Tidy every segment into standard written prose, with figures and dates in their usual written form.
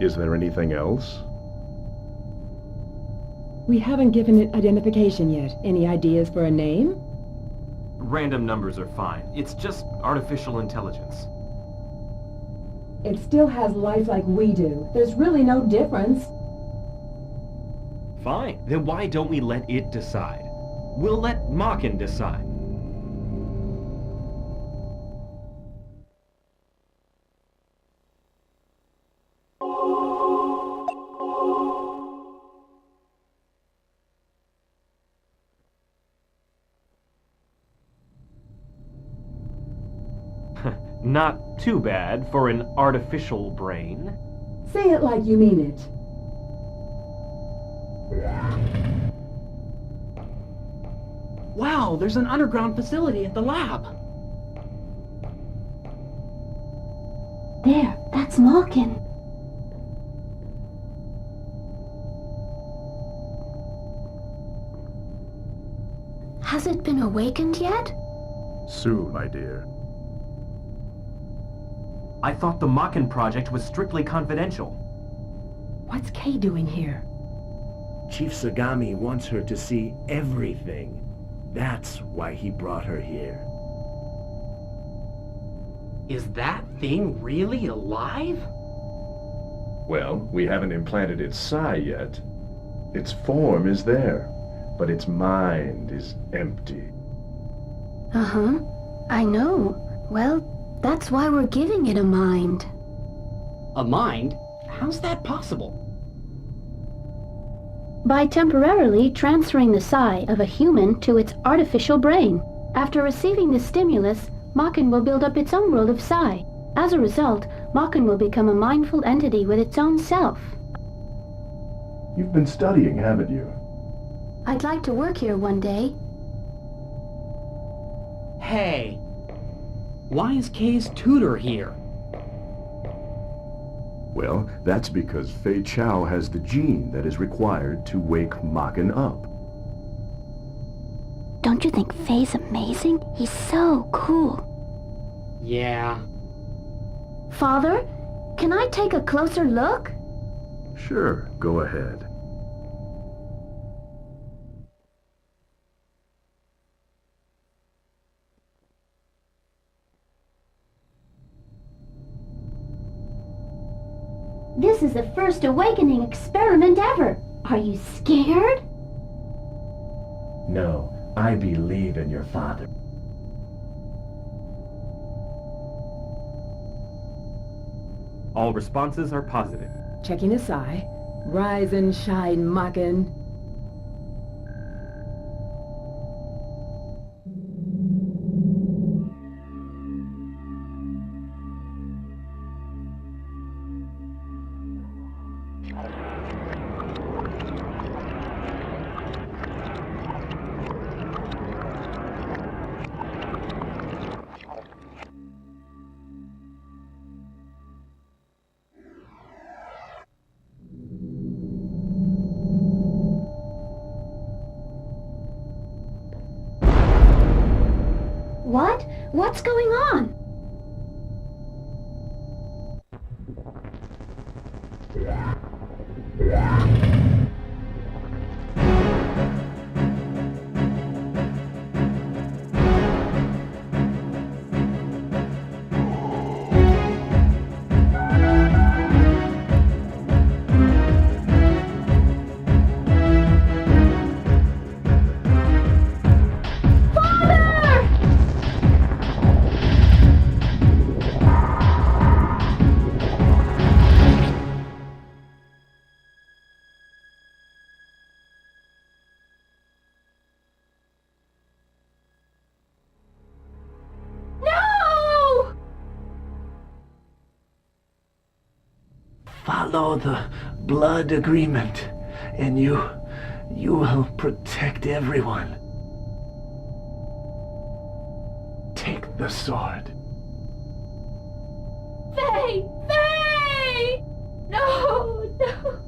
Is there anything else? We haven't given it identification yet. Any ideas for a name? Random numbers are fine. It's just artificial intelligence. It still has life like we do. There's really no difference. Fine. Then why don't we let it decide? We'll let Maken decide. Not too bad for an artificial brain. Say it like you mean it. Wow, there's an underground facility at the lab. There, that's Mockin. Has it been awakened yet? Soon, my dear. I thought the Mockin project was strictly confidential. What's Kay doing here? Chief Sagami wants her to see everything. That's why he brought her here. Is that thing really alive? Well, we haven't implanted its psi yet. Its form is there, but its mind is empty. Uh-huh. I know. Well, that's why we're giving it a mind. A mind? How's that possible? By temporarily transferring the psi of a human to its artificial brain. After receiving this stimulus, Maken will build up its own world of psi. As a result, Maken will become a mindful entity with its own self. You've been studying, haven't you? I'd like to work here one day. Hey, why is Kay's tutor here? Well, that's because Fei Chao has the gene that is required to wake Maken up. Don't you think Fei's amazing? He's so cool. Yeah. Father, can I take a closer look? Sure, go ahead. This is the first awakening experiment ever. Are you scared? No, I believe in your father. All responses are positive. Checking his eye. Rise and shine, Maken. What? What's going on? Follow the blood agreement, and you will protect everyone. Take the sword. Faye! Faye! No! No!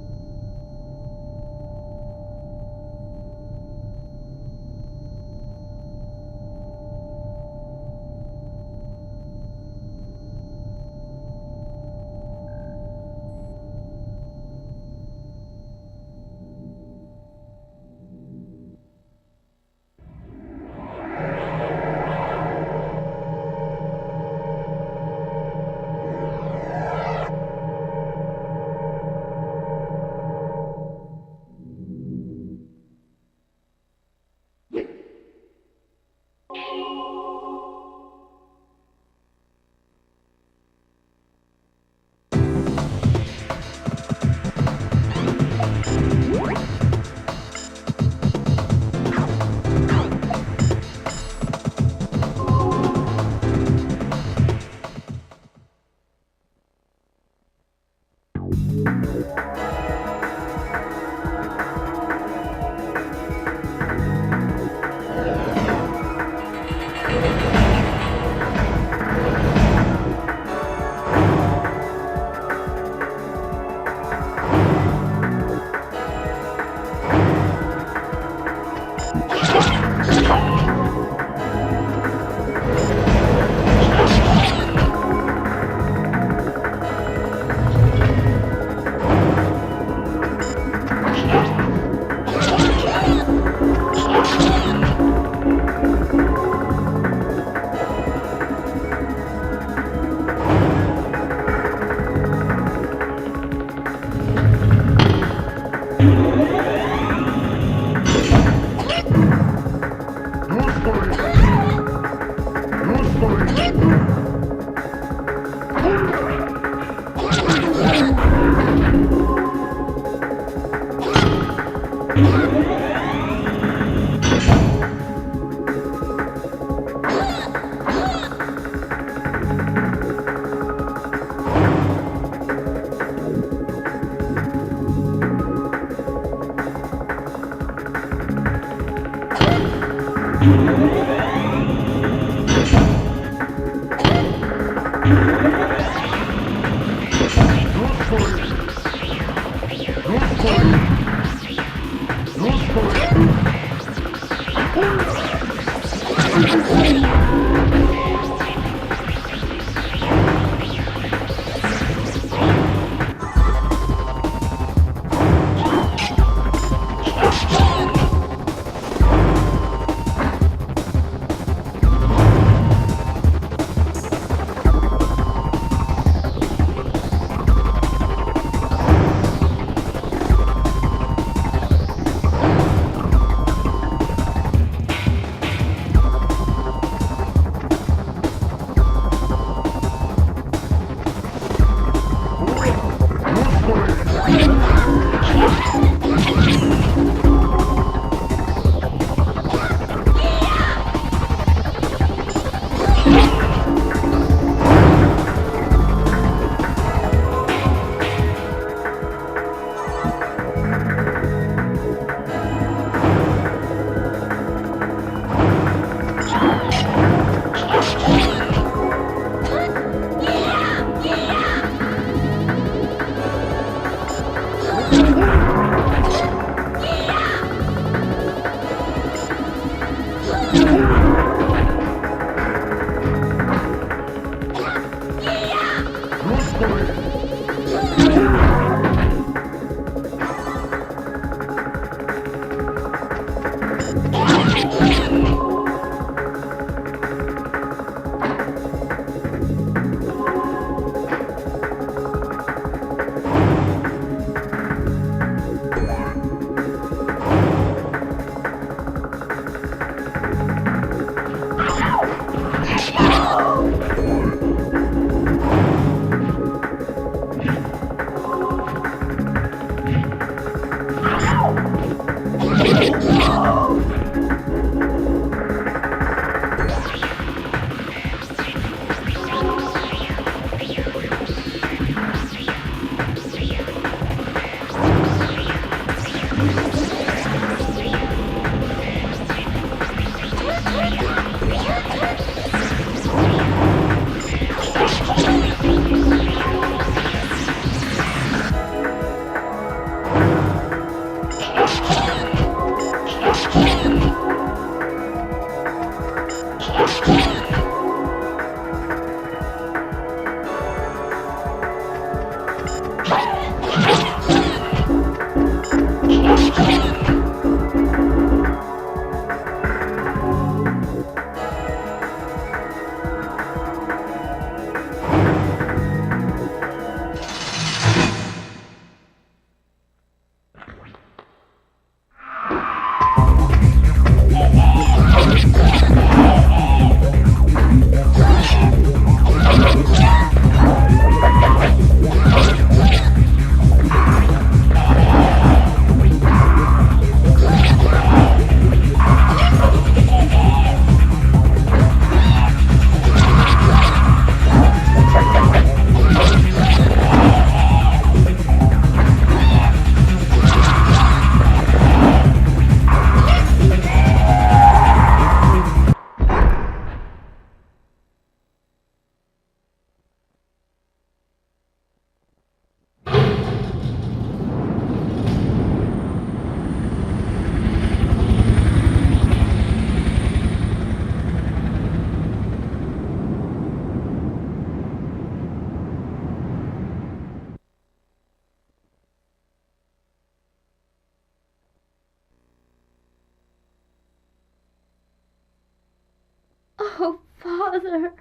Oh, Father.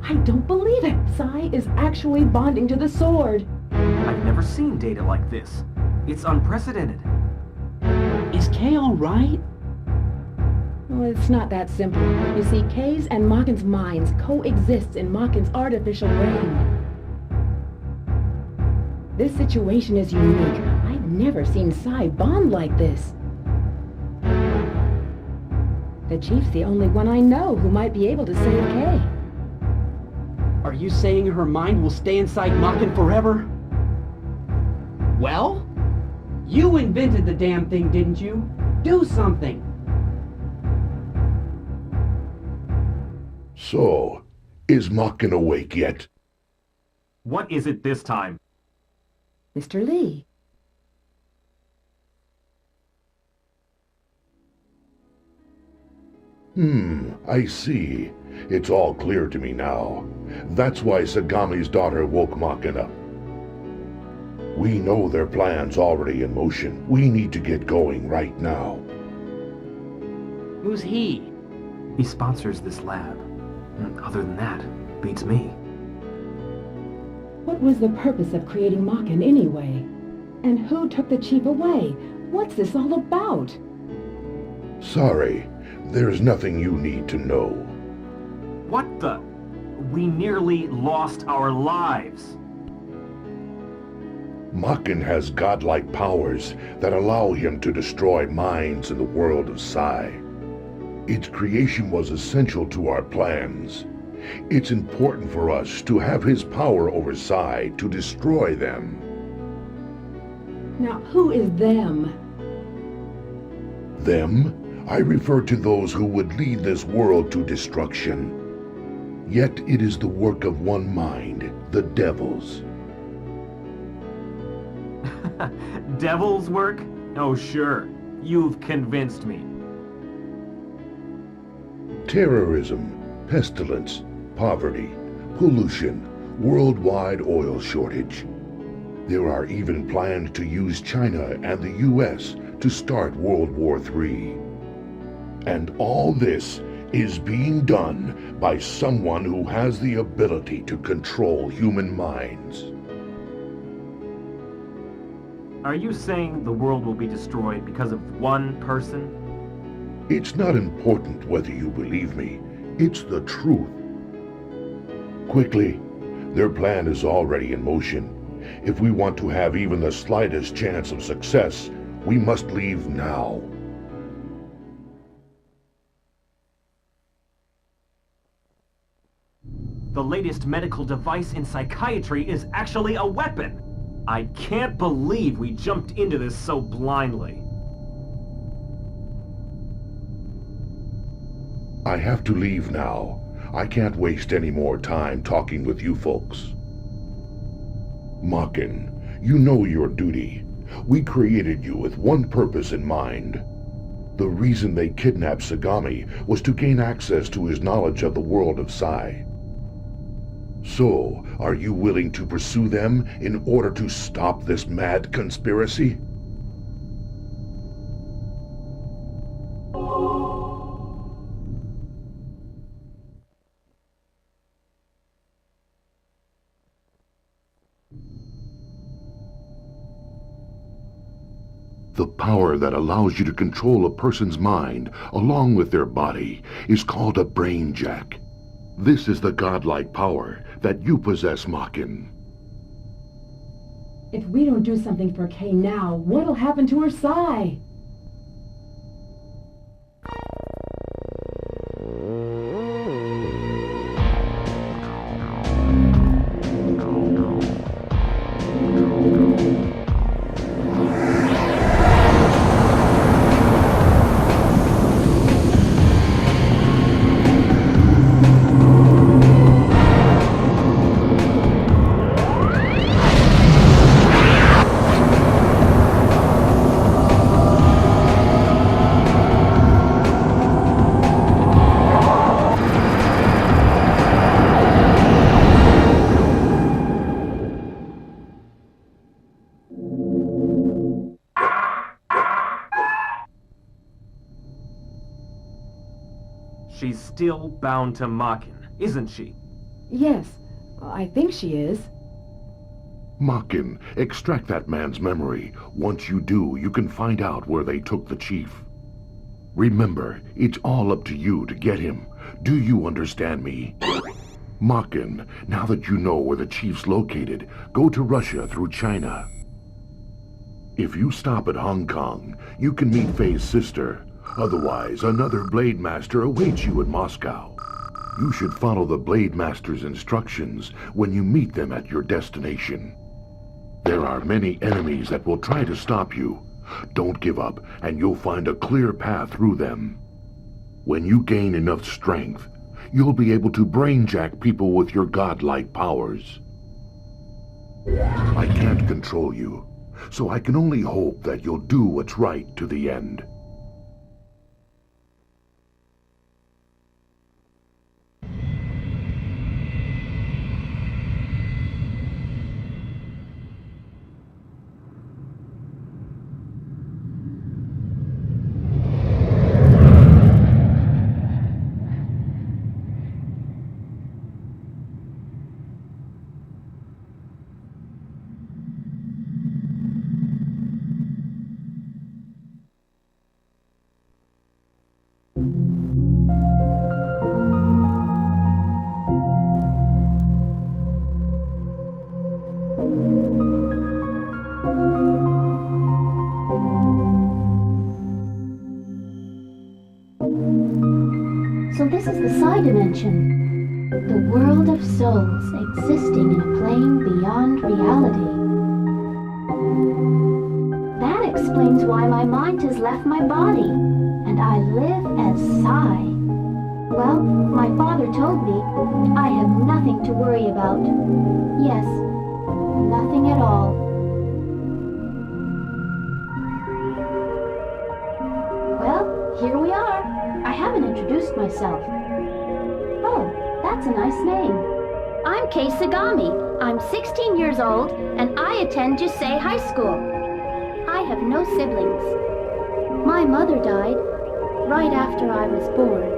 I don't believe it! Sai is actually bonding to the sword. I've never seen data like this. It's unprecedented. Is Kay all right? Well, it's not that simple. You see, Kay's and Mockin's minds coexist in Mockin's artificial brain. This situation is unique. I've never seen Sai bond like this. The Chief's the only one I know who might be able to save Kay. Are you saying her mind will stay inside Maken forever? Well? You invented the damn thing, didn't you? Do something! So, is Maken awake yet? What is it this time? Mr. Lee. I see. It's all clear to me now. That's why Sagami's daughter woke Maken up. We know their plan's already in motion. We need to get going right now. Who's he? He sponsors this lab. Other than that, beats me. What was the purpose of creating Maken anyway? And who took the Chief away? What's this all about? Sorry, there's nothing you need to know. What the? We nearly lost our lives. Maken has godlike powers that allow him to destroy minds in the world of Sai. Its creation was essential to our plans. It's important for us to have his power over Sai to destroy them. Now, who is them? Them? I refer to those who would lead this world to destruction. Yet it is the work of one mind, the Devil's. Devil's work? Oh, sure. You've convinced me. Terrorism, pestilence, poverty, pollution, worldwide oil shortage. There are even plans to use China and the US to start World War III. And all this is being done by someone who has the ability to control human minds. Are you saying the world will be destroyed because of one person? It's not important whether you believe me. It's the truth. Quickly, their plan is already in motion. If we want to have even the slightest chance of success, we must leave now. The latest medical device in psychiatry is actually a weapon! I can't believe we jumped into this so blindly. I have to leave now. I can't waste any more time talking with you folks. Maken, you know your duty. We created you with one purpose in mind. The reason they kidnapped Sagami was to gain access to his knowledge of the world of Sai. So, are you willing to pursue them in order to stop this mad conspiracy? The power that allows you to control a person's mind, along with their body, is called a brain jack. This is the godlike power that you possess, Maken. If we don't do something for Kay now, what'll happen to her Sai? She's still bound to Maken, isn't she? Yes, I think she is. Maken, extract that man's memory. Once you do, you can find out where they took the chief. Remember, it's all up to you to get him. Do you understand me? Maken, now that you know where the chief's located, go to Russia through China. If you stop at Hong Kong, you can meet Faye's sister. Otherwise, another Blademaster awaits you in Moscow. You should follow the Blademaster's instructions when you meet them at your destination. There are many enemies that will try to stop you. Don't give up, and you'll find a clear path through them. When you gain enough strength, you'll be able to brainjack people with your godlike powers. I can't control you, so I can only hope that you'll do what's right to the end. So this is the Psi dimension. The world of souls existing in a plane beyond reality. That explains why my mind has left my body, and I live as Psi. Well, my father told me I have nothing to worry about. Yes, nothing at all. Well, here we are. I haven't introduced myself. Oh, that's a nice name. I'm Kei Sagami. I'm 16 years old, and I attend Jisei High School. I have no siblings. My mother died right after I was born.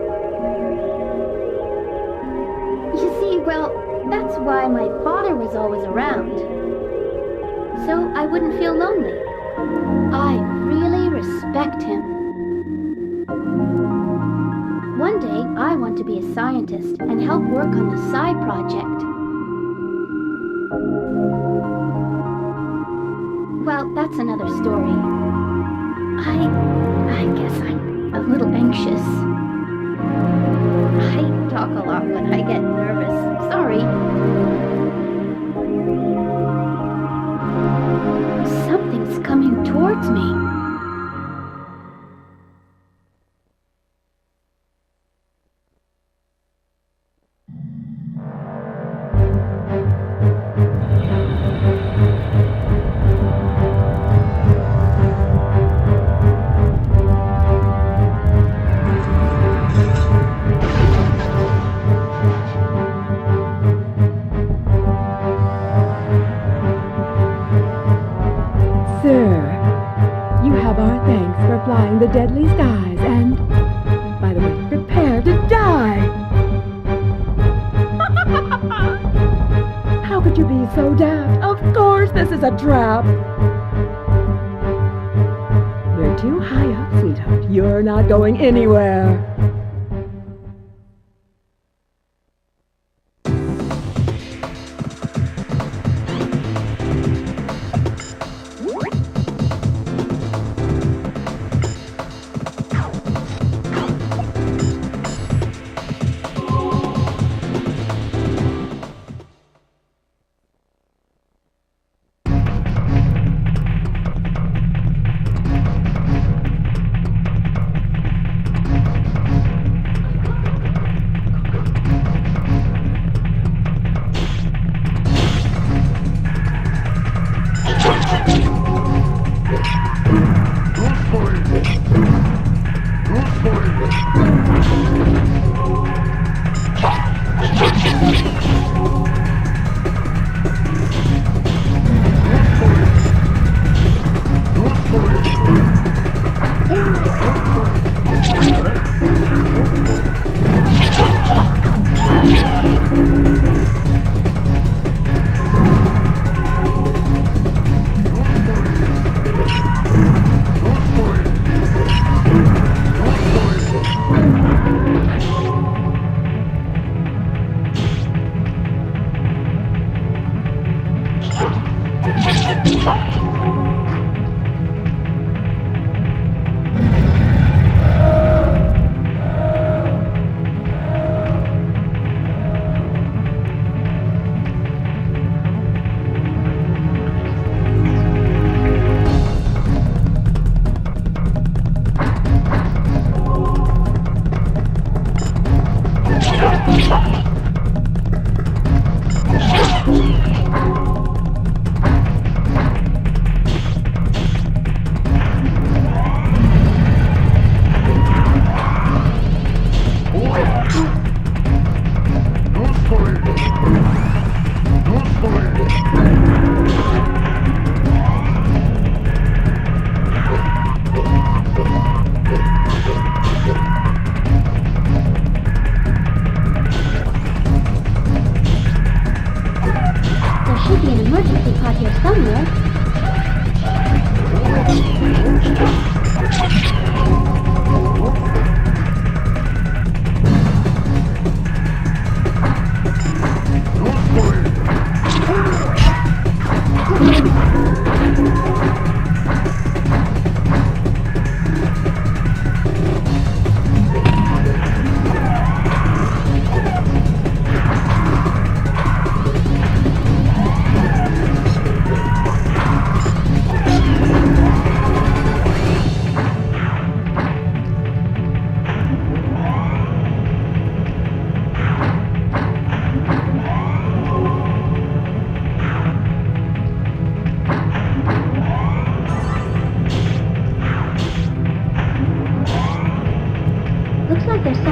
You see, well, that's why my father was always around. So I wouldn't feel lonely. I really respect him. One day, I want to be a scientist and help work on the Psi project. Well, that's another story. I guess I'm a little anxious. I talk a lot when I get nervous. Sorry. Something's coming towards me. Flying the deadly skies, and, by the way, prepare to die! How could you be so daft? Of course this is a trap! You're too high up, sweetheart. You're not going anywhere.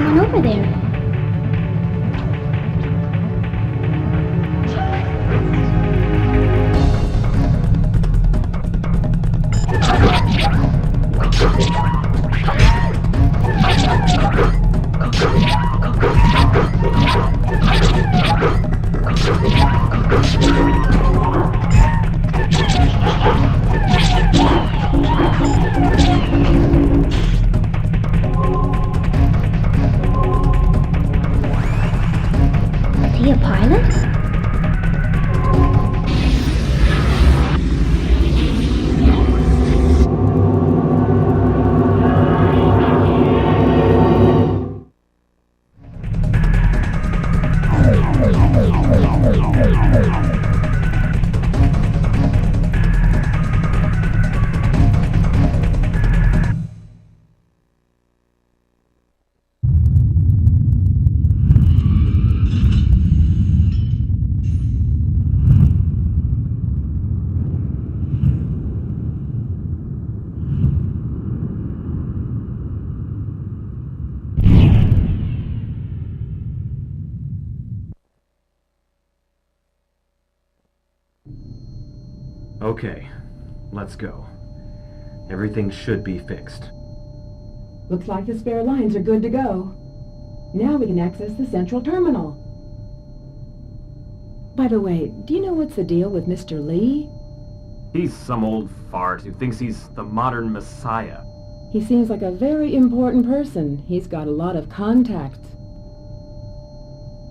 someone over there. Is he a pilot? Okay, let's go. Everything should be fixed. Looks like the spare lines are good to go. Now we can access the central terminal. By the way, do you know what's the deal with Mr. Lee? He's some old fart who thinks he's the modern messiah. He seems like a very important person. He's got a lot of contacts.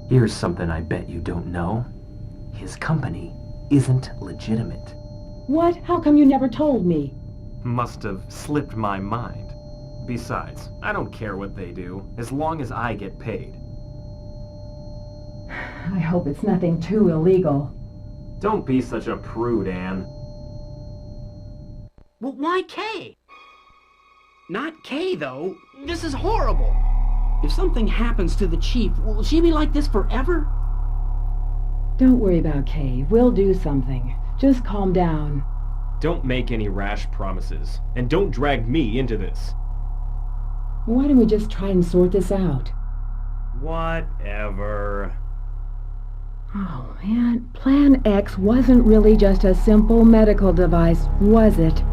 Here's something I bet you don't know. His company isn't legitimate. What? How come you never told me? Must have slipped my mind. Besides, I don't care what they do, as long as I get paid. I hope it's nothing too illegal. Don't be such a prude, Anne. Well, why Kay? Not Kay, though. This is horrible. If something happens to the chief, will she be like this forever? Don't worry about Kay. We'll do something. Just calm down. Don't make any rash promises, and don't drag me into this. Why don't we just try and sort this out? Whatever. Oh, man. Plan X wasn't really just a simple medical device, was it?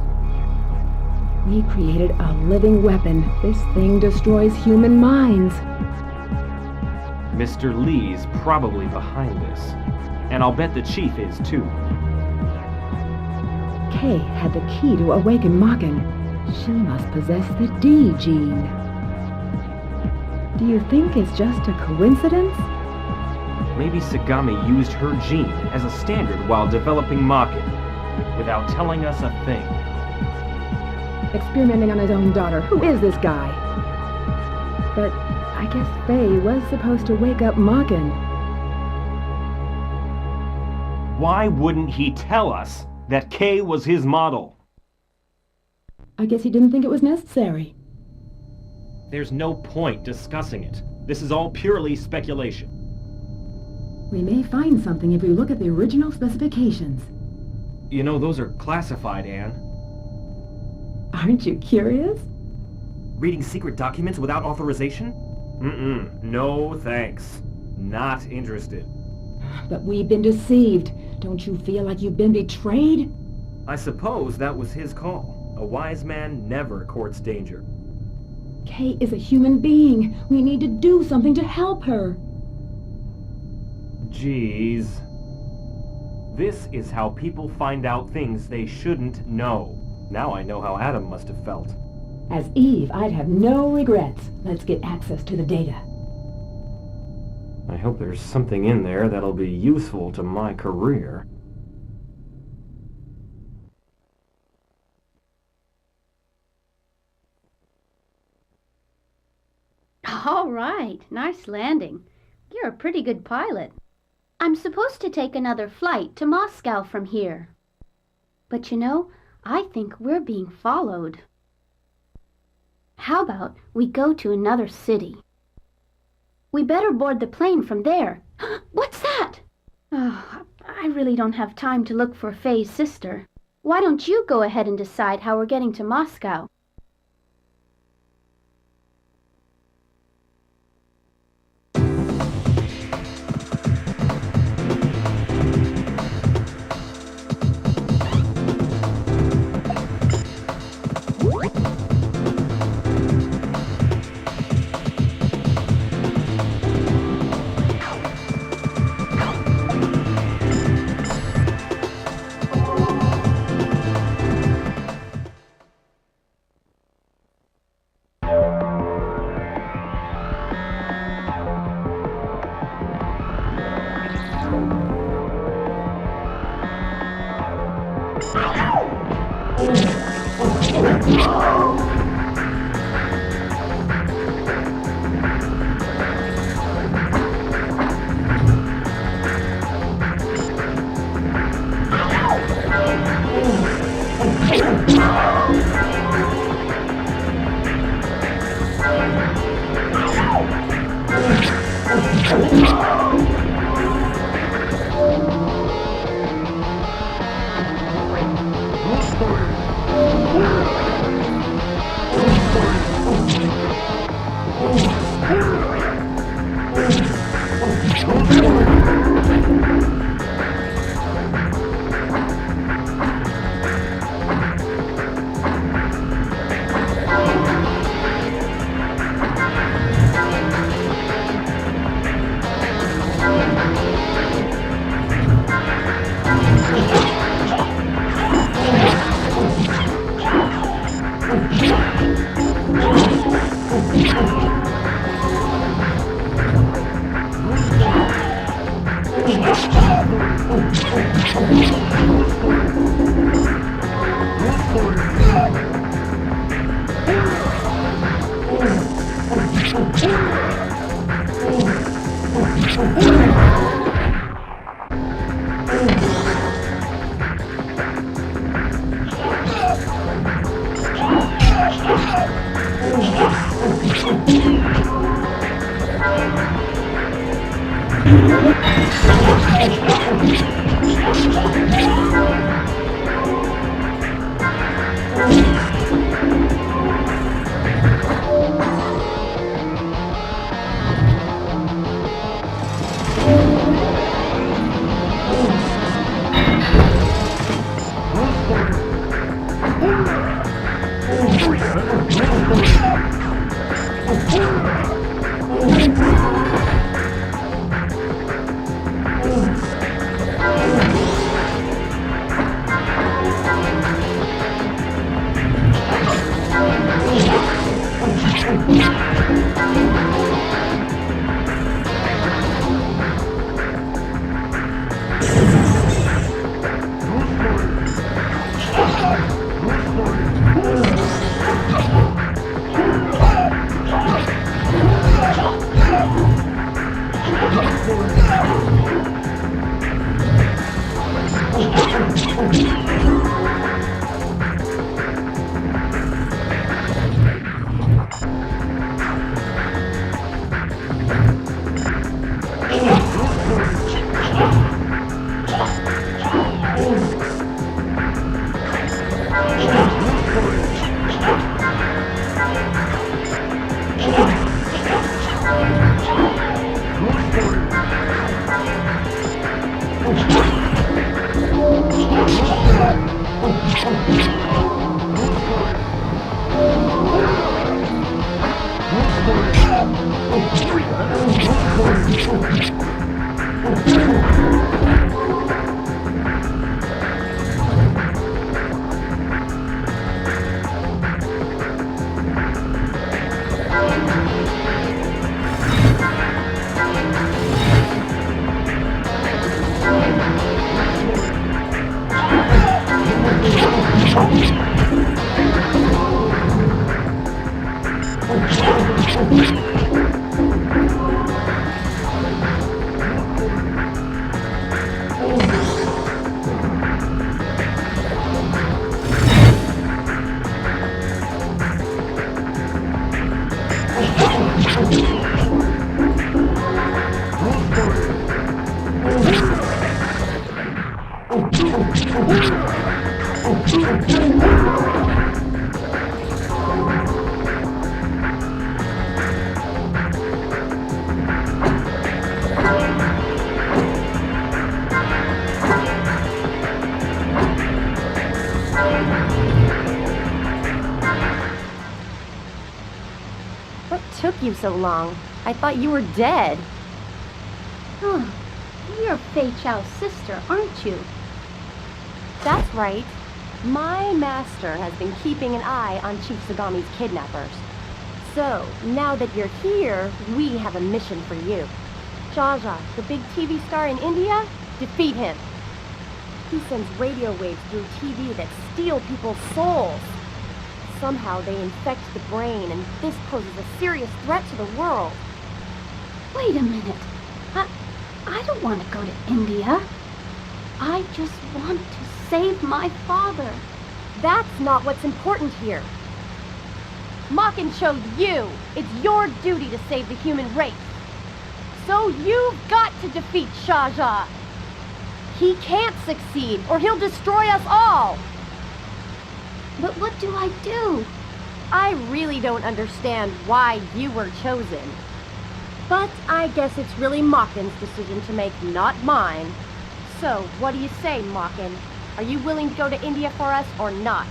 We created a living weapon. This thing destroys human minds. Mr. Lee's probably behind this. And I'll bet the chief is too. Kay had the key to awaken Maken. She must possess the D gene. Do you think it's just a coincidence? Maybe Sagami used her gene as a standard while developing Maken, without telling us a thing. Experimenting on his own daughter. Who is this guy? But I guess Faye was supposed to wake up Maken. Why wouldn't he tell us that Kay was his model? I guess he didn't think it was necessary. There's no point discussing it. This is all purely speculation. We may find something if we look at the original specifications. You know, those are classified, Anne. Aren't you curious? Reading secret documents without authorization? No thanks. Not interested. But we've been deceived. Don't you feel like you've been betrayed? I suppose that was his call. A wise man never courts danger. Kay is a human being. We need to do something to help her. Jeez. This is how people find out things they shouldn't know. Now I know how Adam must have felt. As Eve, I'd have no regrets. Let's get access to the data. I hope there's something in there that'll be useful to my career. All right, nice landing. You're a pretty good pilot. I'm supposed to take another flight to Moscow from here. But you know, I think we're being followed. How about we go to another city? We better board the plane from there. What's that? Oh, I really don't have time to look for Faye's sister. Why don't you go ahead and decide how we're getting to Moscow? What took you so long? I thought you were dead. Oh, you're Fei Chao's sister, aren't you? That's right. My master has been keeping an eye on Chief Sagami's kidnappers. So, now that you're here, we have a mission for you. Jaja, the big TV star in India, defeat him. He sends radio waves through TV that steal people's souls. Somehow they infect the brain, and this poses a serious threat to the world. Wait a minute. I don't want to go to India. I just want to save my father. That's not what's important here. Maken chose you. It's your duty to save the human race. So you've got to defeat Shah Jaha. He can't succeed, or he'll destroy us all. But what do I do? I really don't understand why you were chosen. But I guess it's really Makin's decision to make, not mine. So, what do you say, Maken? Are you willing to go to India for us or not?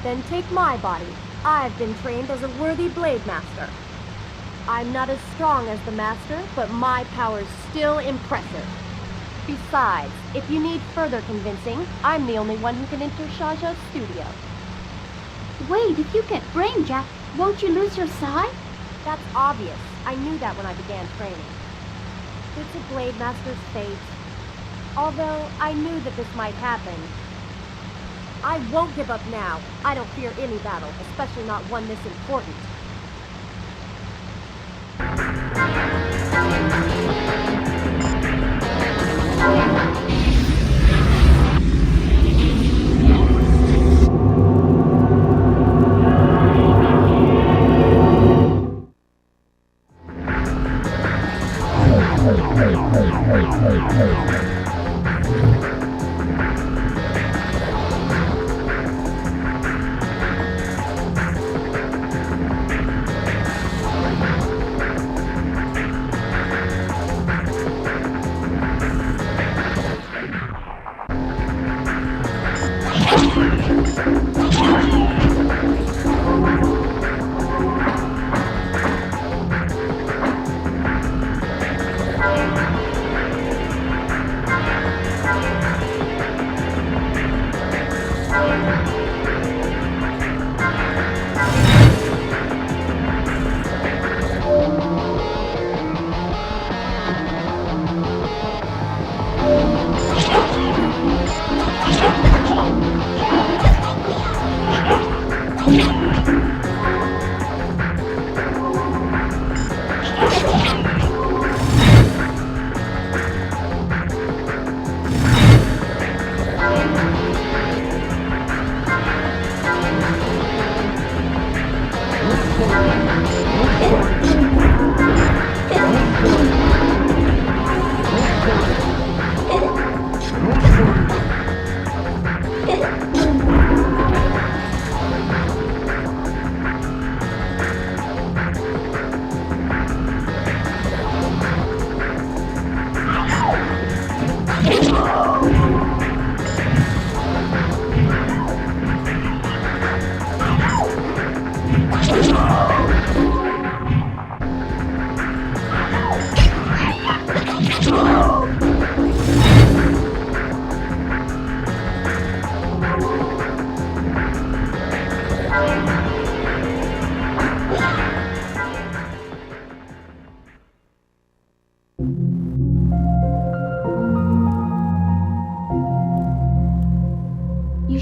Then take my body. I've been trained as a worthy Blademaster. I'm not as strong as the Master, but my power's still impressive. Besides, if you need further convincing, I'm the only one who can enter Shah Jaha's studio. Wait, if you get brain jacked, won't you lose your sight? That's obvious. I knew that when I began training. It's a Blademaster's fate. Although, I knew that this might happen. I won't give up now. I don't fear any battle, especially not one this important.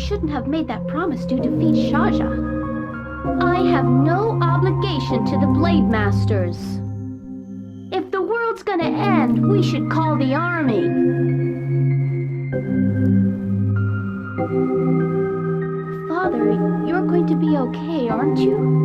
Shouldn't have made that promise to defeat Shah Jaha. I have no obligation to the Blademasters. If the world's gonna end, we should call the army. Father, you're going to be okay, aren't you?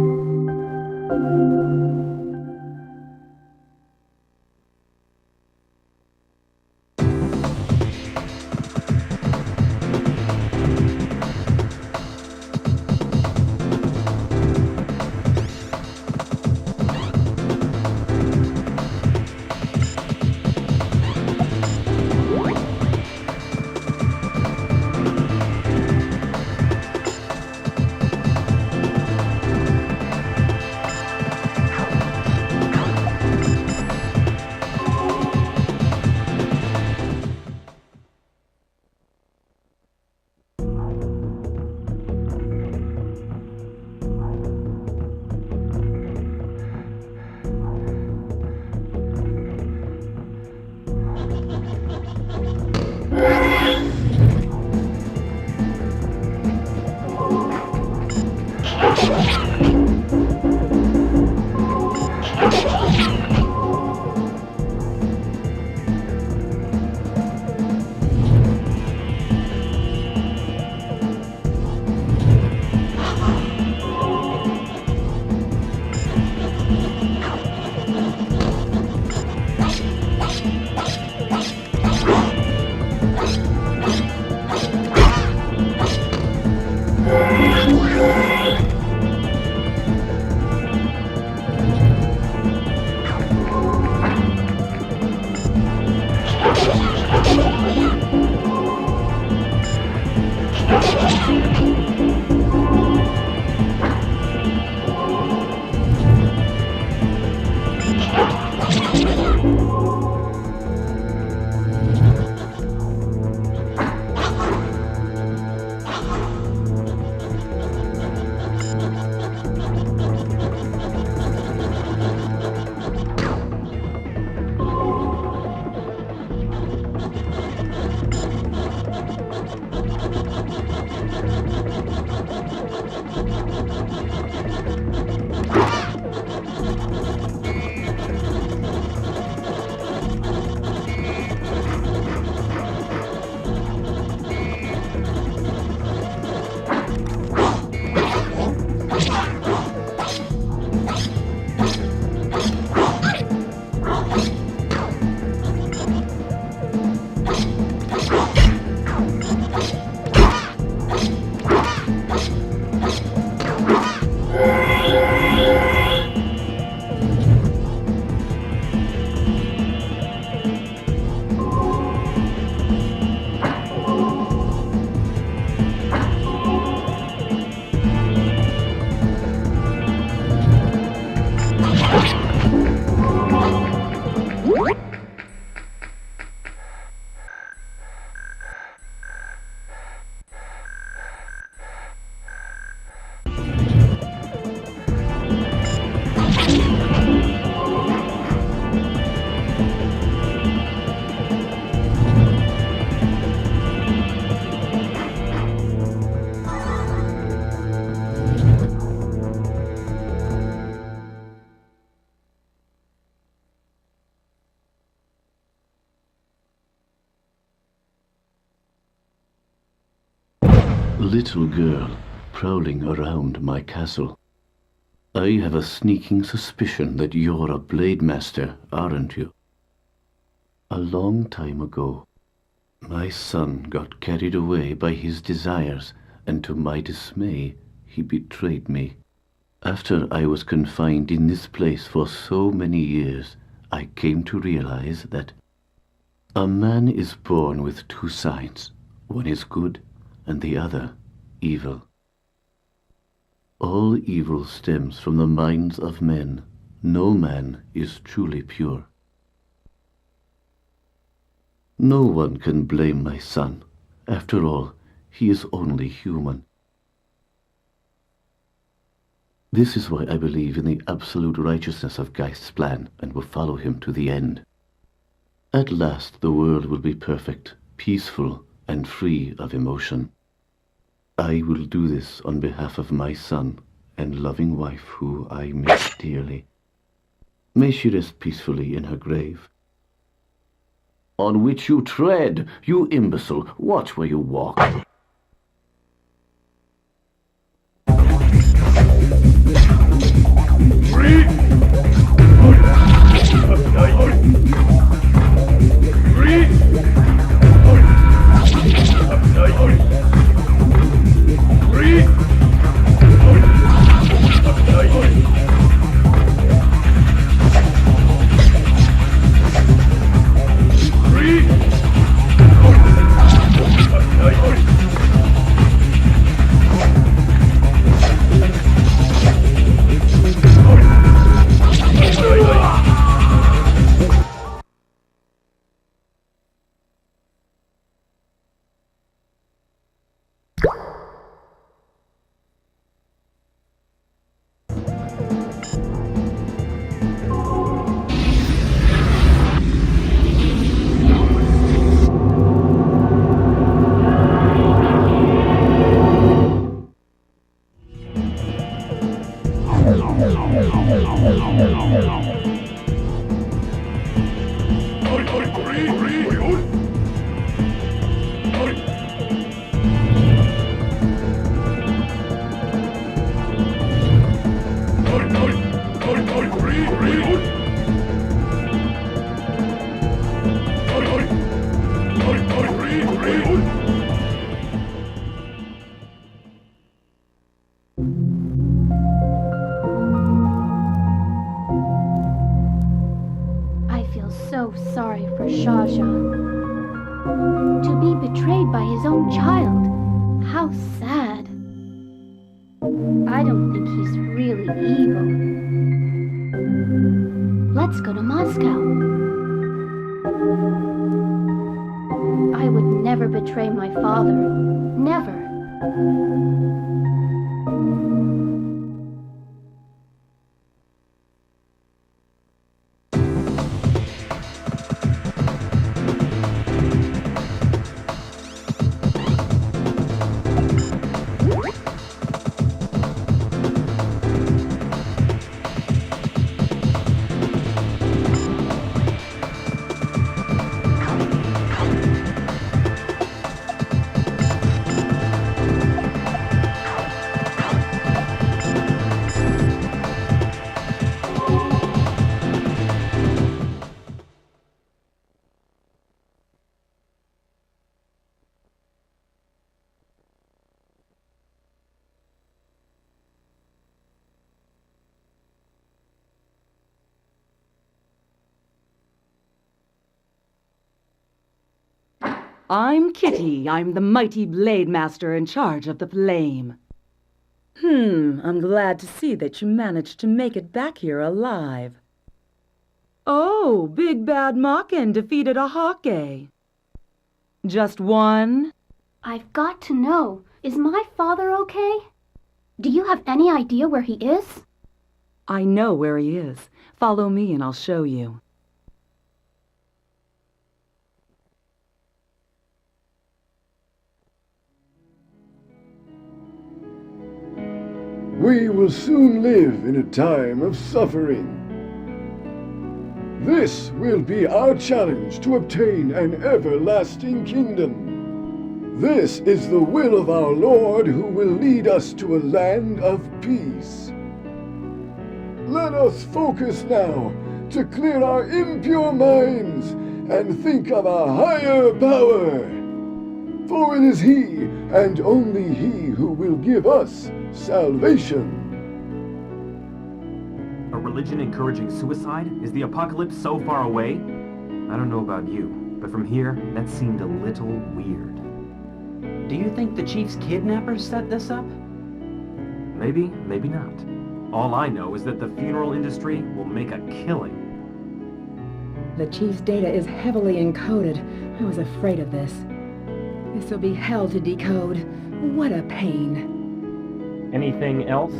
Little girl prowling around my castle. I have a sneaking suspicion that you're a Blademaster, aren't you? A long time ago, my son got carried away by his desires, and to my dismay, he betrayed me. After I was confined in this place for so many years, I came to realize that a man is born with two sides. One is good, and the other evil. All evil stems from the minds of men. No man is truly pure. No one can blame my son. After all, he is only human. This is why I believe in the absolute righteousness of Geist's plan and will follow him to the end. At last the world will be perfect, peaceful, and free of emotion. I will do this on behalf of my son and loving wife who I miss dearly. May she rest peacefully in her grave. On which you tread, you imbecile. Watch where you walk. So sorry for Shasha. To be betrayed by his own child. How I don't think he's really evil. Let's go to Moscow. I would never betray my father. Never. I'm Kitty. I'm the mighty Blademaster in charge of the flame. I'm glad to see that you managed to make it back here alive. Oh, Big Bad Maken defeated a hockey. Just one? I've got to know, is my father okay? Do you have any idea where he is? I know where he is. Follow me and I'll show you. We will soon live in a time of suffering. This will be our challenge to obtain an everlasting kingdom. This is the will of our Lord who will lead us to a land of peace. Let us focus now to clear our impure minds and think of a higher power. For it is He, and only He, who will give us salvation. A religion encouraging suicide? Is the apocalypse so far away? I don't know about you, but from here, that seemed a little weird. Do you think the Chief's kidnappers set this up? Maybe, maybe not. All I know is that the funeral industry will make a killing. The Chief's data is heavily encoded. I was afraid of this. This will be hell to decode. What a pain. Anything else?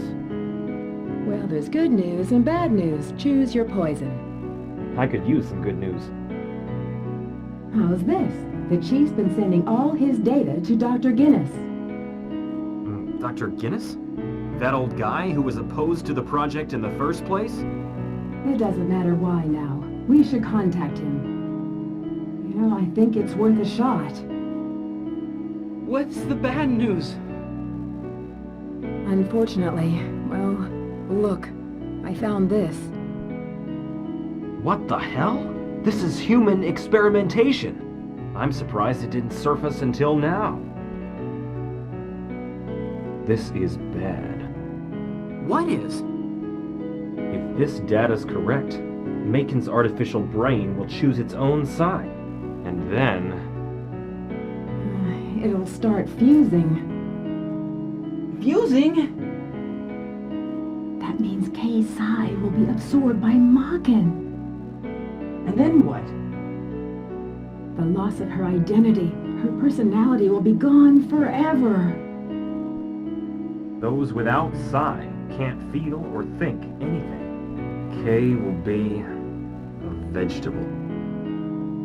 Well, there's good news and bad news. Choose your poison. I could use some good news. How's this? The Chief's been sending all his data to Dr. Guinness. Dr. Guinness? That old guy who was opposed to the project in the first place? It doesn't matter why now. We should contact him. You know, I think it's worth a shot. What's the bad news? Unfortunately, well, look, I found this. What the hell? This is human experimentation. I'm surprised it didn't surface until now. This is bad. What is? If this data's correct, Maken's artificial brain will choose its own side. And then... It'll start fusing. Fusing? That means Kay's psi will be absorbed by Mockin. And then what? The loss of her identity, her personality will be gone forever. Those without psi can't feel or think anything. Kay will be a vegetable.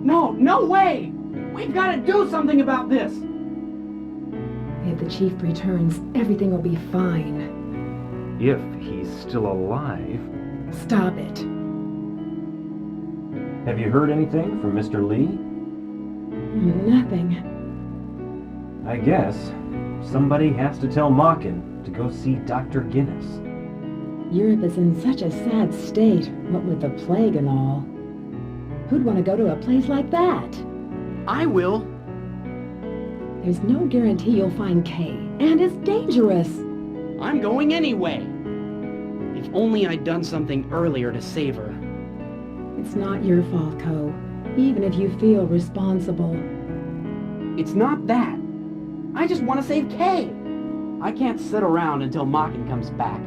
No, no way! We've got to do something about this! If the Chief returns, everything will be fine. If he's still alive. Stop it. Have you heard anything from Mr. Lee? Nothing. I guess somebody has to tell Maken to go see Dr. Guinness. Europe is in such a sad state, what with the plague and all. Who'd want to go to a place like that? I will. There's no guarantee you'll find Kay, and it's dangerous. I'm going anyway. If only I'd done something earlier to save her. It's not your fault, Ko, even if you feel responsible. It's not that. I just want to save Kay. I can't sit around until Maken comes back.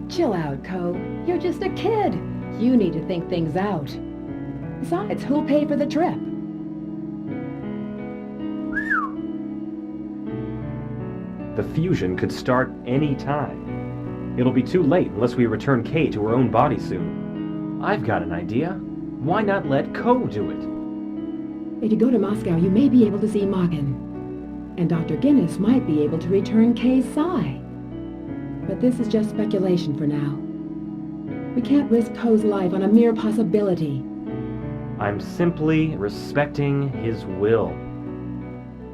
Chill out, Ko. You're just a kid. You need to think things out. Besides, who'll pay for the trip? The fusion could start any time. It'll be too late unless we return Kay to her own body soon. I've got an idea. Why not let Ko do it? If you go to Moscow, you may be able to see Mockin. And Dr. Guinness might be able to return Kay's Psi. But this is just speculation for now. We can't risk Ko's life on a mere possibility. I'm simply respecting his will.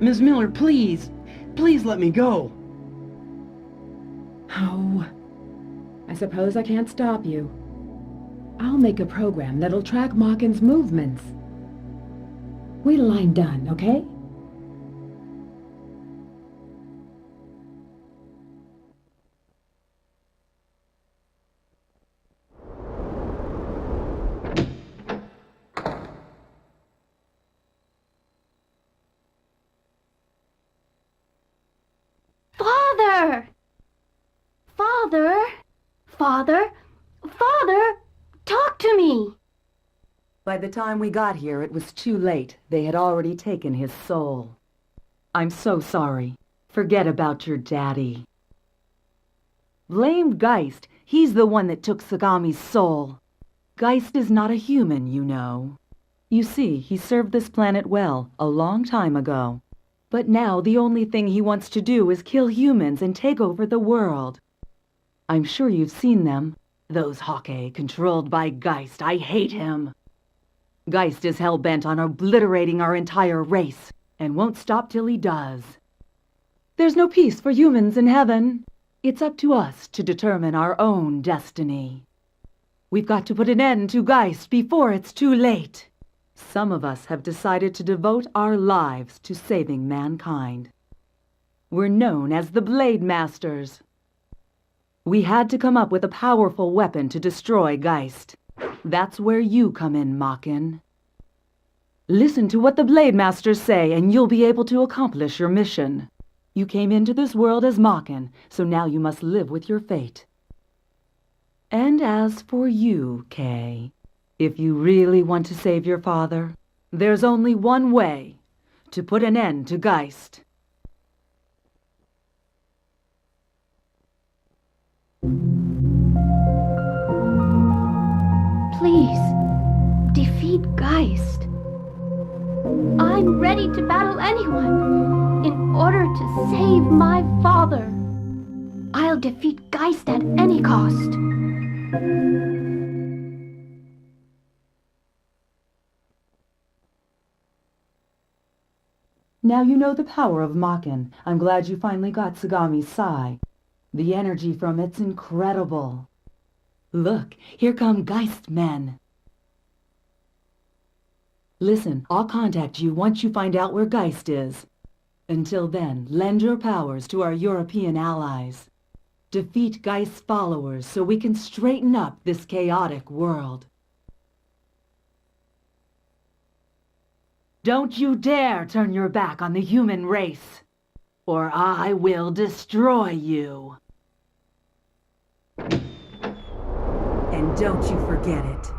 Ms. Miller, please. Please let me go. Oh, I suppose I can't stop you. I'll make a program that'll track Mockin's movements. Wait till I'm done, okay? Father! Father! Father! Father! Talk to me! By the time we got here, it was too late. They had already taken his soul. I'm so sorry. Forget about your daddy. Blame Geist. He's the one that took Sagami's soul. Geist is not a human, you know. You see, he served this planet well, a long time ago. But now the only thing he wants to do is kill humans and take over the world. I'm sure you've seen them. Those Hawkeye, controlled by Geist. I hate him. Geist is hell-bent on obliterating our entire race, and won't stop till he does. There's no peace for humans in heaven. It's up to us to determine our own destiny. We've got to put an end to Geist before it's too late. Some of us have decided to devote our lives to saving mankind. We're known as the Blademasters. We had to come up with a powerful weapon to destroy Geist. That's where you come in, Maken. Listen to what the Blademasters say, and you'll be able to accomplish your mission. You came into this world as Maken, so now you must live with your fate. And as for you, Kay, if you really want to save your father, there's only one way, to put an end to Geist. Please, defeat Geist. I'm ready to battle anyone in order to save my father. I'll defeat Geist at any cost. Now you know the power of Maken. I'm glad you finally got Sagami's Psi. The energy from it's incredible. Look, here come Geist men. Listen, I'll contact you once you find out where Geist is. Until then, lend your powers to our European allies. Defeat Geist's followers so we can straighten up this chaotic world. Don't you dare turn your back on the human race, or I will destroy you. And don't you forget it.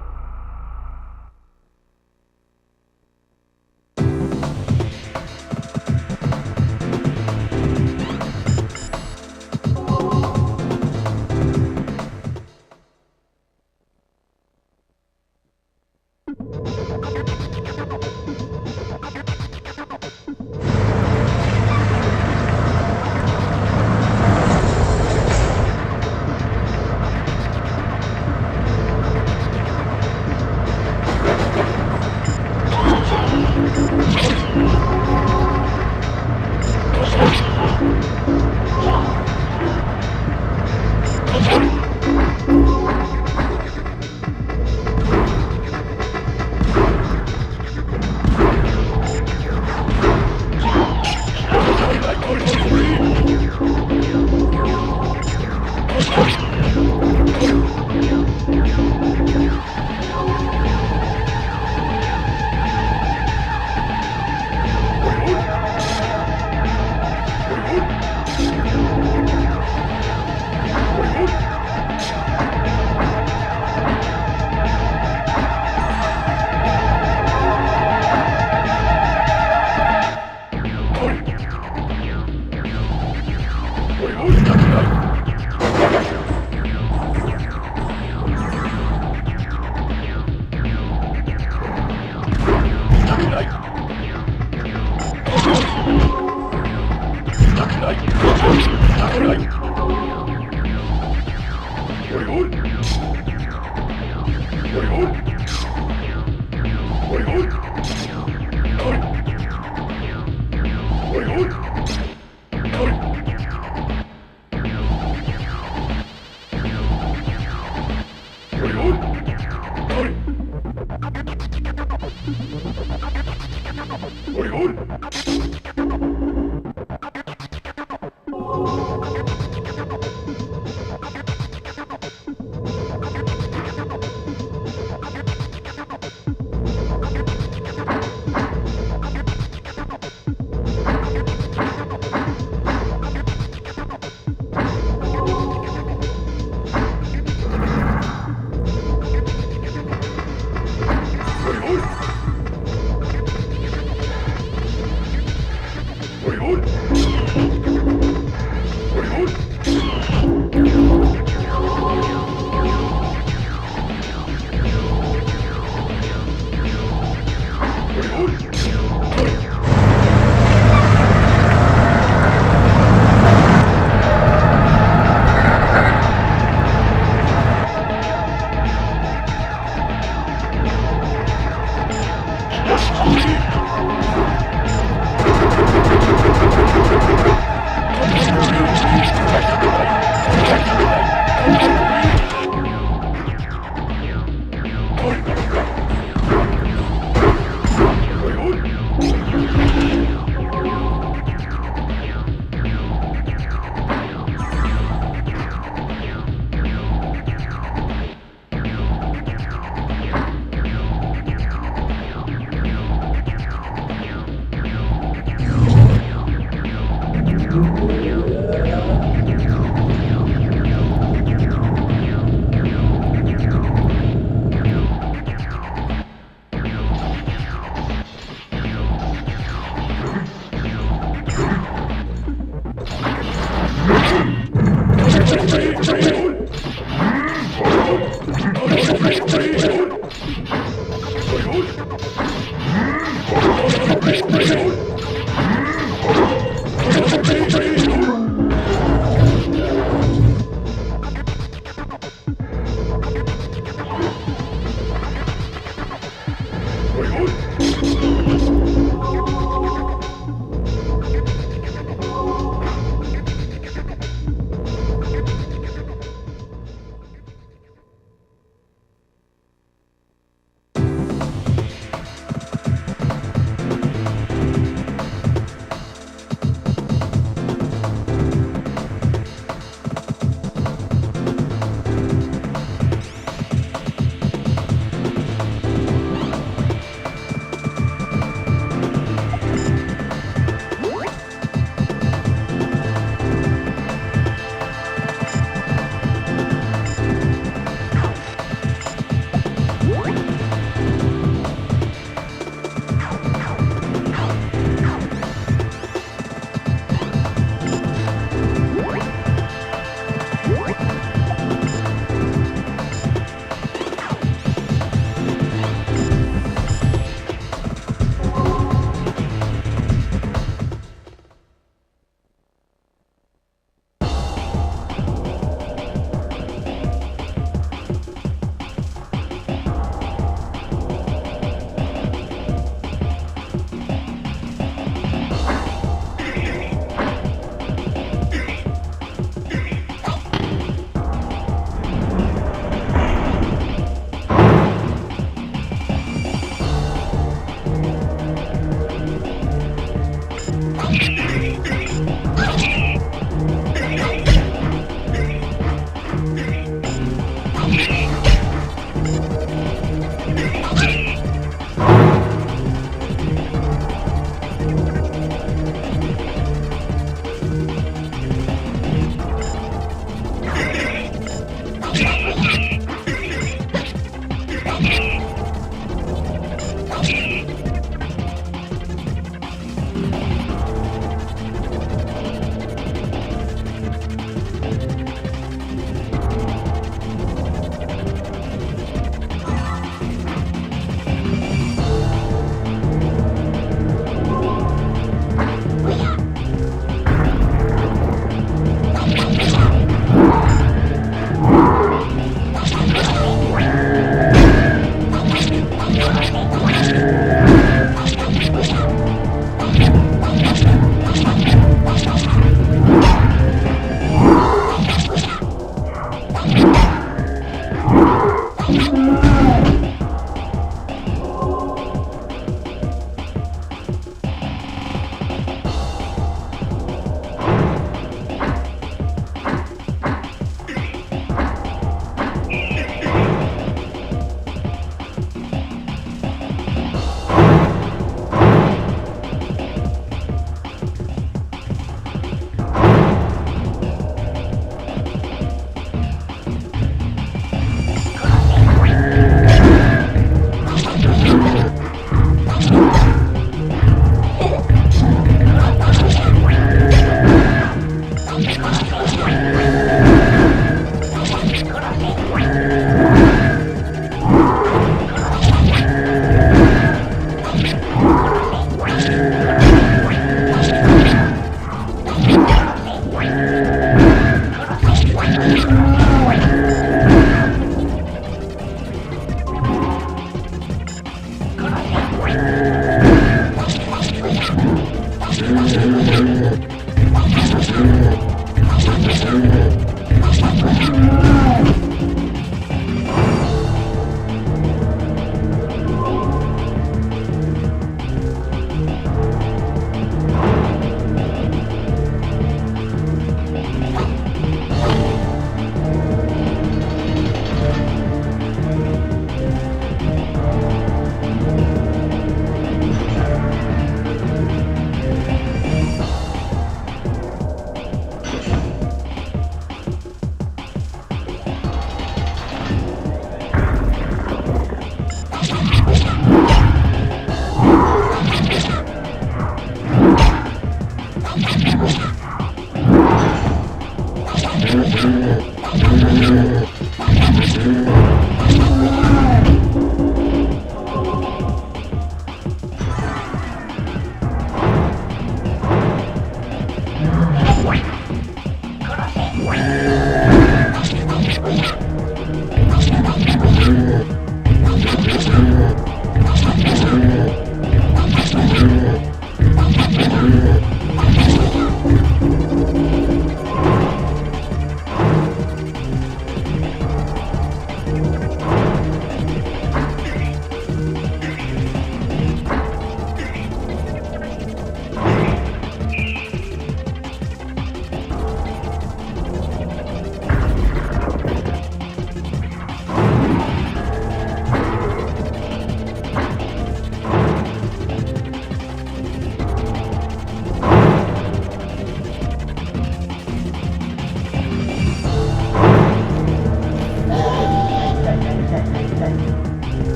Wait,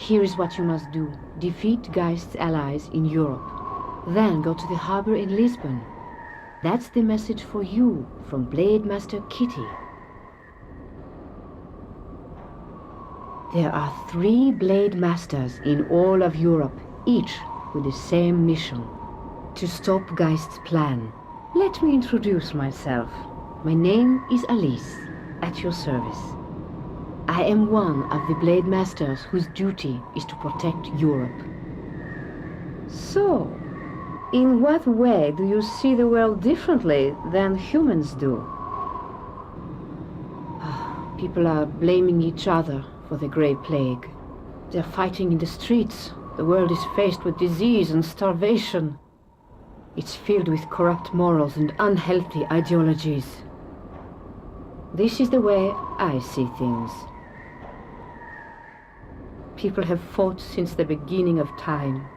Here is what you must do. Defeat Geist's allies in Europe. Then go to the harbor in Lisbon. That's the message for you from Blademaster Kitty. There are 3 Blade Masters in all of Europe, each with the same mission: to stop Geist's plan. Let me introduce myself. My name is Alice, at your service. I am one of the Blade Masters whose duty is to protect Europe. So, in what way do you see the world differently than humans do? People are blaming each other for the Grey Plague. They're fighting in the streets. The world is faced with disease and starvation. It's filled with corrupt morals and unhealthy ideologies. This is the way I see things. People have fought since the beginning of time.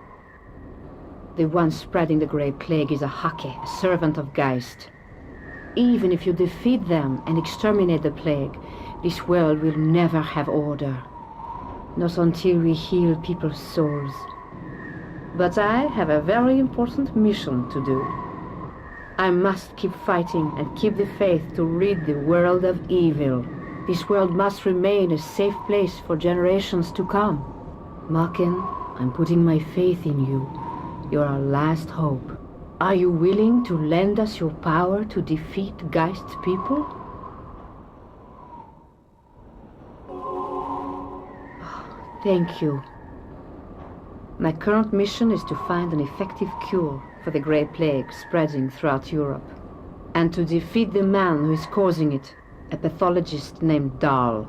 The one spreading the Grey Plague is a Hake, a servant of Geist. Even if you defeat them and exterminate the plague, this world will never have order. Not until we heal people's souls. But I have a very important mission to do. I must keep fighting and keep the faith to rid the world of evil. This world must remain a safe place for generations to come. Maken, I'm putting my faith in you. You're our last hope. Are you willing to lend us your power to defeat Geist's people? Thank you. My current mission is to find an effective cure for the Grey Plague spreading throughout Europe, and to defeat the man who is causing it, a pathologist named Dahl.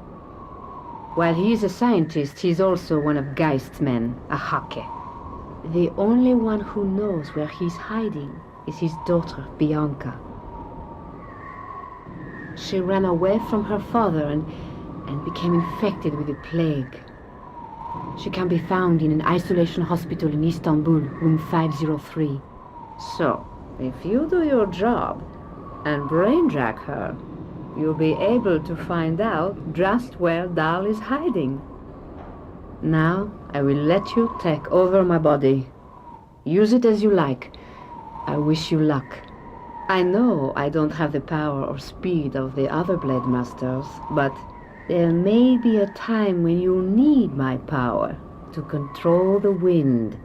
While he is a scientist, he is also one of Geist's men, a Hake. The only one who knows where he's hiding is his daughter, Bianca. She ran away from her father and became infected with the plague. She can be found in an isolation hospital in Istanbul, room 503. So, if you do your job and brainjack her, you'll be able to find out just where Dal is hiding. Now, I will let you take over my body. Use it as you like. I wish you luck. I know I don't have the power or speed of the other Blademasters, but there may be a time when you'll need my power to control the wind.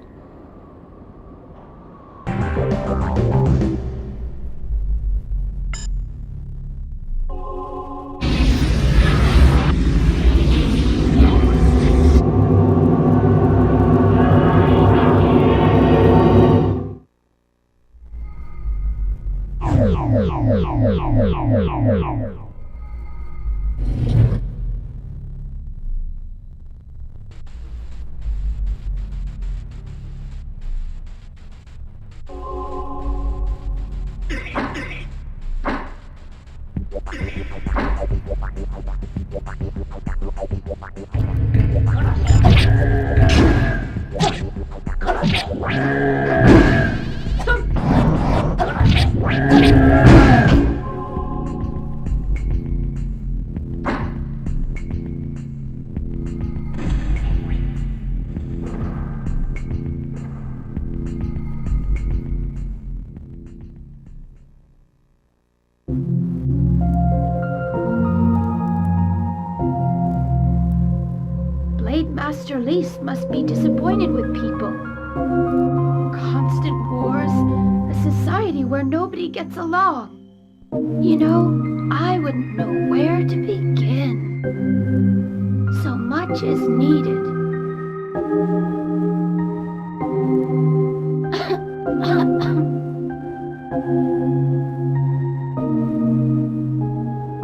Blademaster Lys must be disappointed with people. Constant wars, a society where nobody gets along. You know, I wouldn't know where to begin. So much is needed.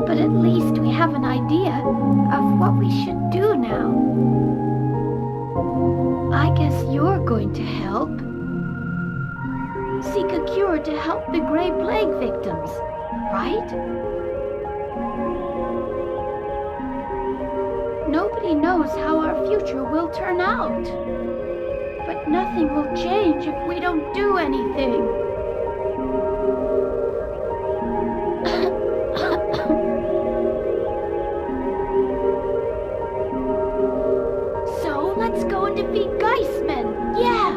But at least we have an idea of what we should do now. I guess you're going to help. Seek a cure to help the Grey Plague victims, right? Nobody knows how our future will turn out. But nothing will change if we don't do anything. So let's go and defeat Geistmen. Yeah!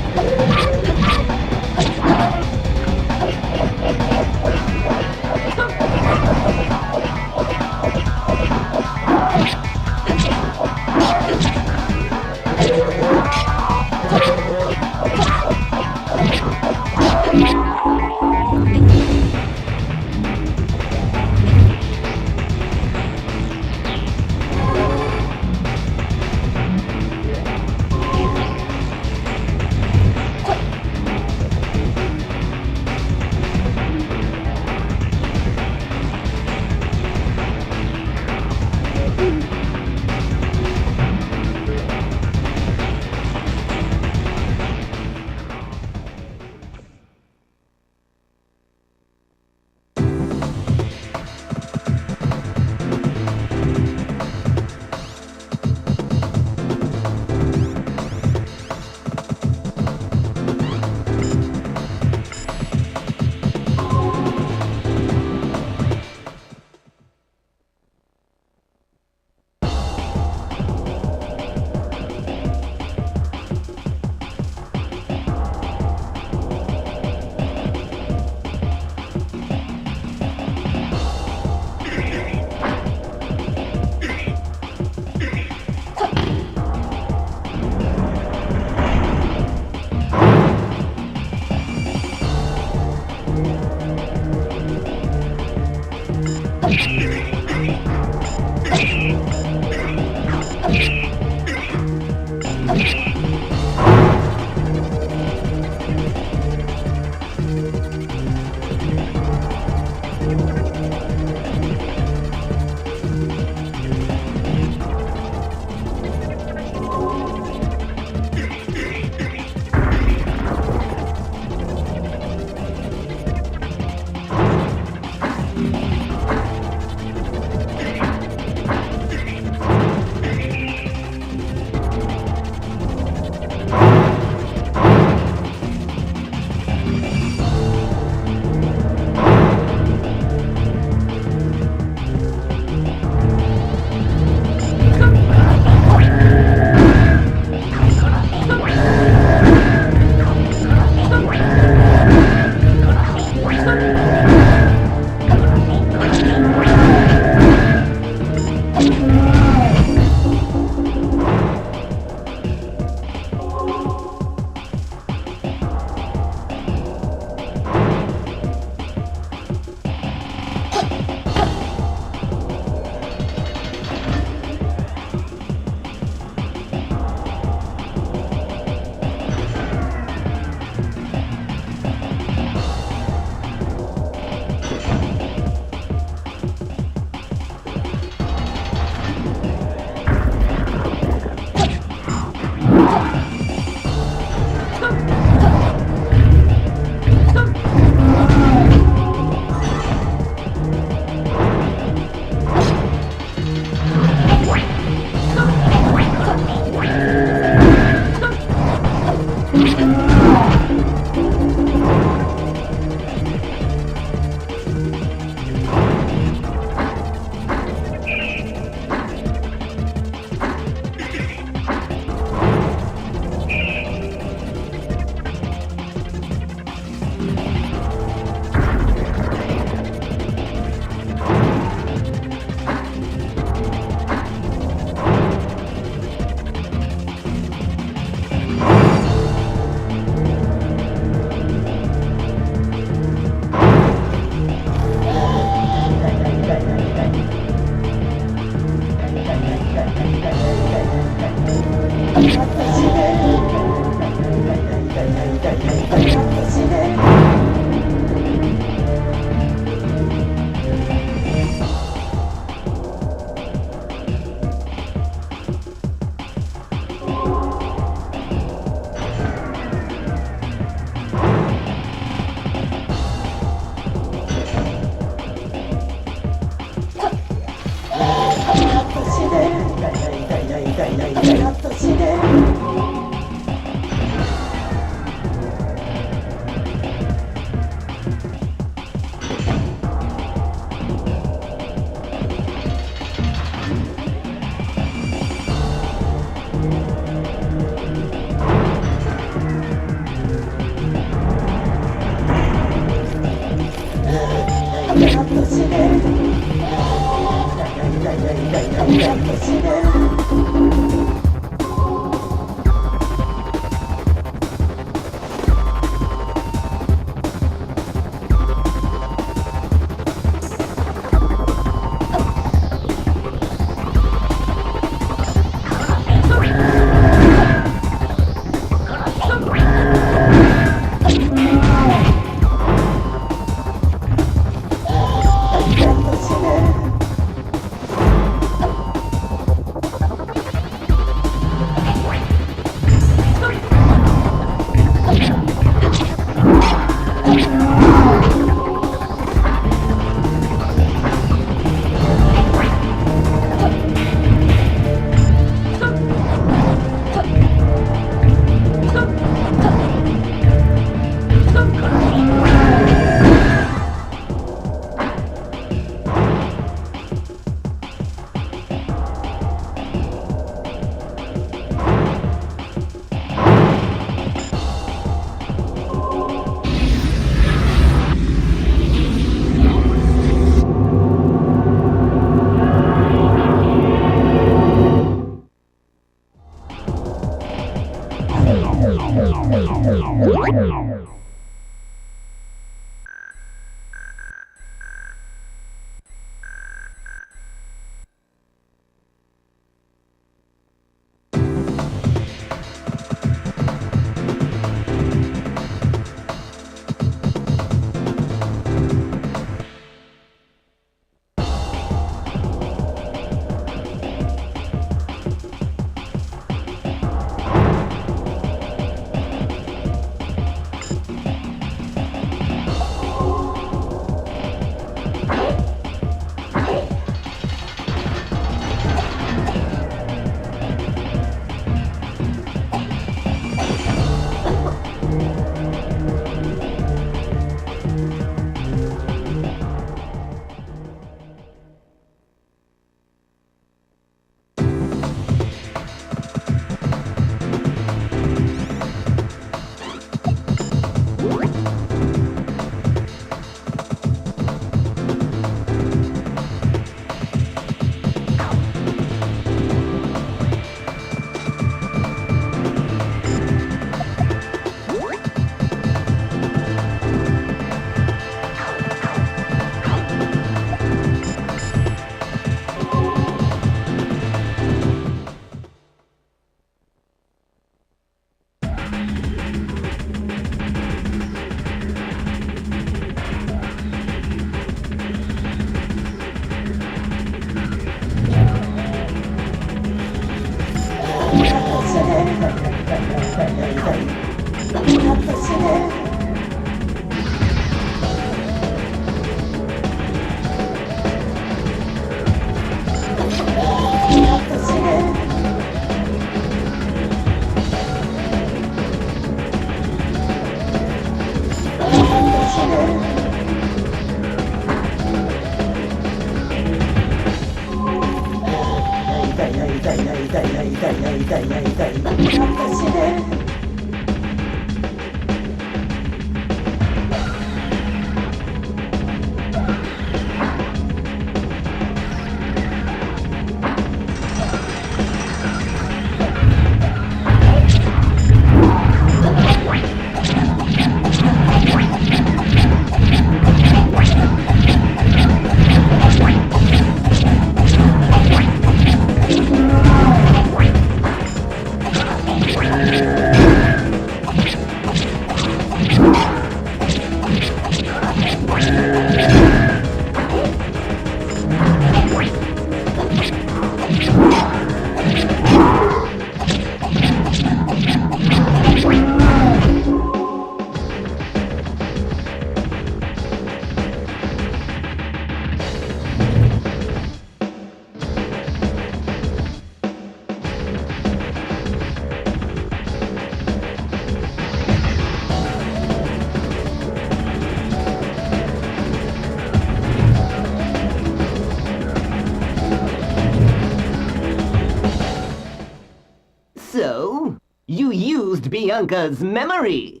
So, you used Bianca's memory.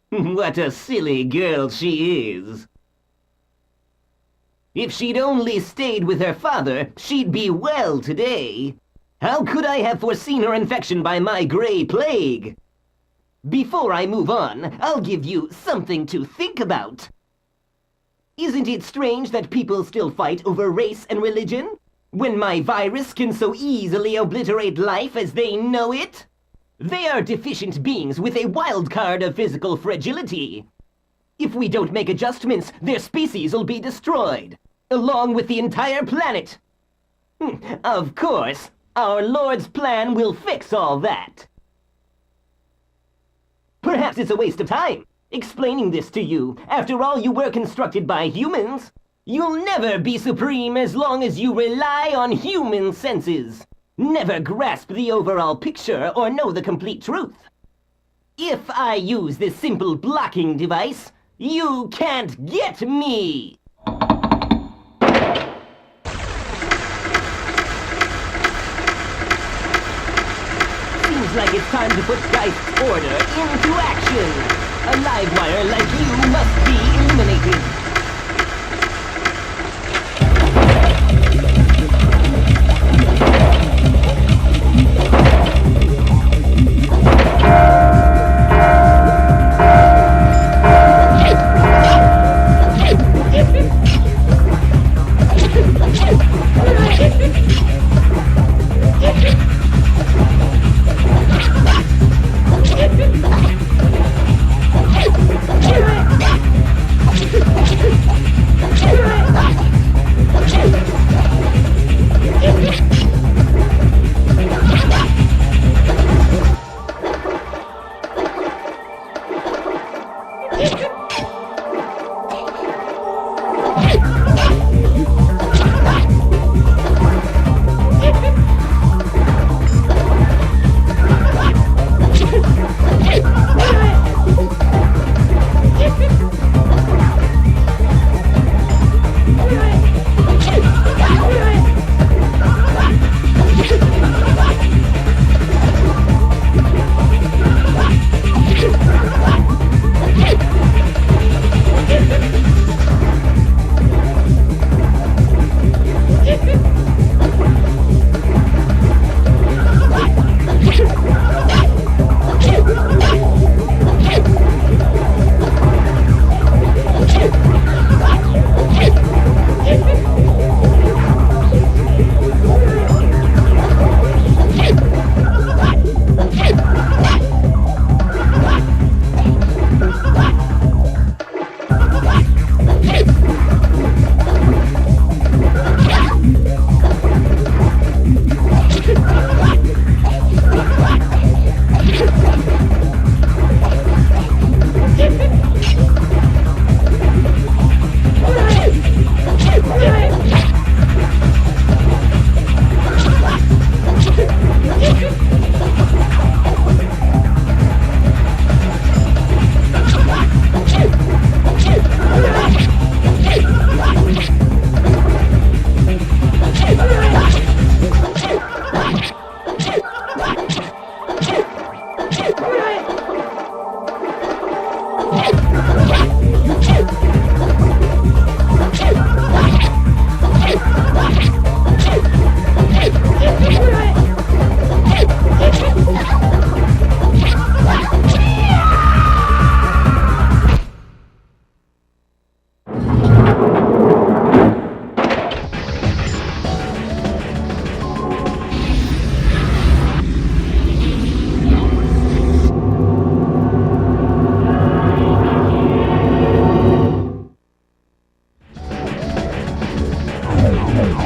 What a silly girl she is. If she'd only stayed with her father, she'd be well today. How could I have foreseen her infection by my gray plague? Before I move on, I'll give you something to think about. Isn't it strange that people still fight over race and religion, when my virus can so easily obliterate life as they know it? They are deficient beings with a wild card of physical fragility. If we don't make adjustments, their species will be destroyed, along with the entire planet. Of course, our Lord's plan will fix all that. Perhaps it's a waste of time explaining this to you. After all, you were constructed by humans. You'll never be supreme as long as you rely on human senses. Never grasp the overall picture or know the complete truth. If I use this simple blocking device, you can't get me! Seems like it's time to put Geist's order into action. A live wire like you must be eliminated.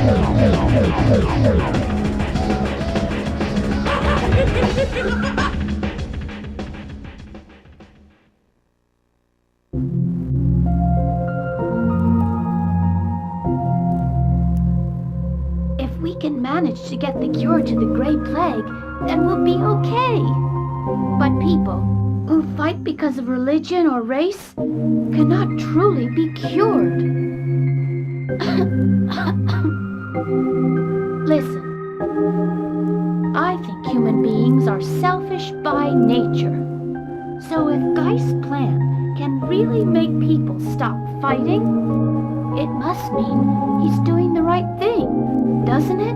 If we can manage to get the cure to the Great Plague, then we'll be okay. But people who fight because of religion or race cannot truly be cured. Listen, I think human beings are selfish by nature. So if Geist's plan can really make people stop fighting, it must mean he's doing the right thing, doesn't it?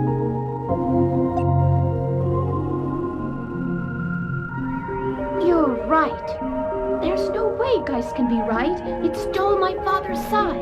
You're right. There's no way Geist can be right. It stole my father's Sai.